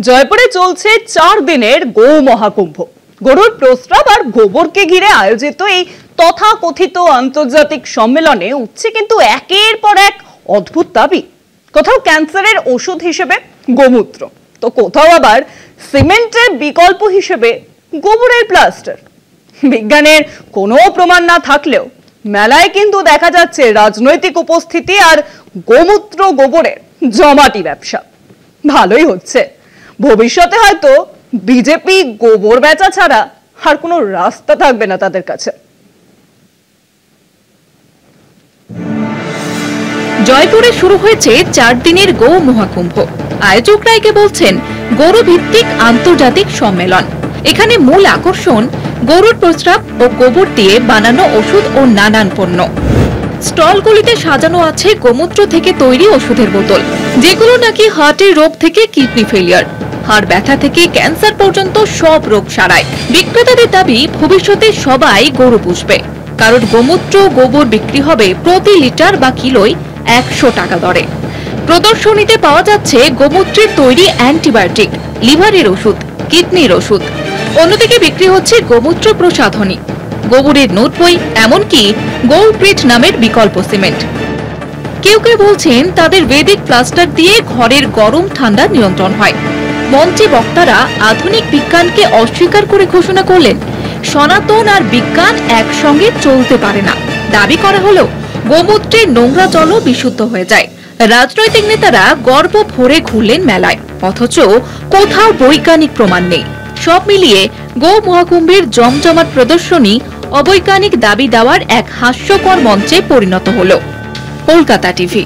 জয়পুরে চলছে 4 দিনের গো মহাকুম্ভ। গরুর প্রস্রাব আর গোবরকে ঘিরে আয়োজিত এই তথাকথিত আন্তর্জাতিক সম্মেলনে উঠছে কিন্তু একের পর এক অদ্ভুত দাবি। কোথাও ক্যান্সারের ওষুধ হিসেবে গোমূত্র, তো কোথাও আবার সিমেন্টের বিকল্প হিসেবে গোবরের প্লাস্টার। বিজ্ঞানের কোনো প্রমাণ না থাকলেও মেলায় কিন্তু দেখা যাচ্ছে রাজনৈতিক উপস্থিতি আর গোমূত্র গোবরের জমাটি ব্যবসা। ভালোই হচ্ছে। ভবিষ্যতে হয়তো বিজেপি গোবর বেচা ছাড়া আর কোনো রাস্তা থাকবে না তাদের কাছে। জয়পুরে শুরু হয়েছে 4 দিনের গো মহাকুম্ভ। আয়োজকরা একে বলছেন গরু ভিত্তিক আন্তর্জাতিক সম্মেলন। এখানে মূল আকর্ষণ গরুর প্রস্রাব ও গোবর দিয়ে বানানো ওষুধ ও নানান পণ্য। স্টলগুলিতে সাজানো আছে গোমূত্র থেকে তৈরি ওষুধের বোতল, যেগুলো নাকি হার্টের রোগ থেকে কিডনি ফেলিয়ার, হাড় ব্যথা থেকে ক্যান্সার পর্যন্ত সব রোগ সারায়। বিক্রেতাদের দাবি ভবিষ্যতে সবাই গরু পুষবে, কারণ গোমূত্র গোবর বিক্রি হবে প্রতি লিটার বা কিলোয় 100 টাকা দরে। প্রদর্শনীতে পাওয়া যাচ্ছে গোমূত্রের তৈরি অ্যান্টিবায়োটিক, লিভারের ওষুধ, কিডনির ওষুধ। অন্যদিকে বিক্রি হচ্ছে গোমূত্র প্রসাধনী, গোবরের নোট বই, এমনকি গোল্ডগ্রিড নামের বিকল্প সিমেন্ট। কেউ কেউ বলছেন তাদের বেদিক প্লাস্টার দিয়ে ঘরের গরম ঠান্ডা নিয়ন্ত্রণ হয়। মঞ্চে বক্তারা আধুনিক বিজ্ঞানকে অস্বীকার করে ঘোষণা করলেন সনাতন আর বিজ্ঞান একসঙ্গে চলতে পারে না। দাবি করা হলো গোমূত্রের নোংরা জলও বিশুদ্ধ হয়ে যায়। রাজনৈতিক নেতারা গর্ব ভরে ঘুরলেন মেলায়, অথচ কোথাও বৈজ্ঞানিক প্রমাণ নেই। সব মিলিয়ে গো মহাকুম্ভের জমজমাট প্রদর্শনী অবৈজ্ঞানিক দাবি দেওয়ার এক হাস্যকর মঞ্চে পরিণত হলো। কলকাতা টিভি।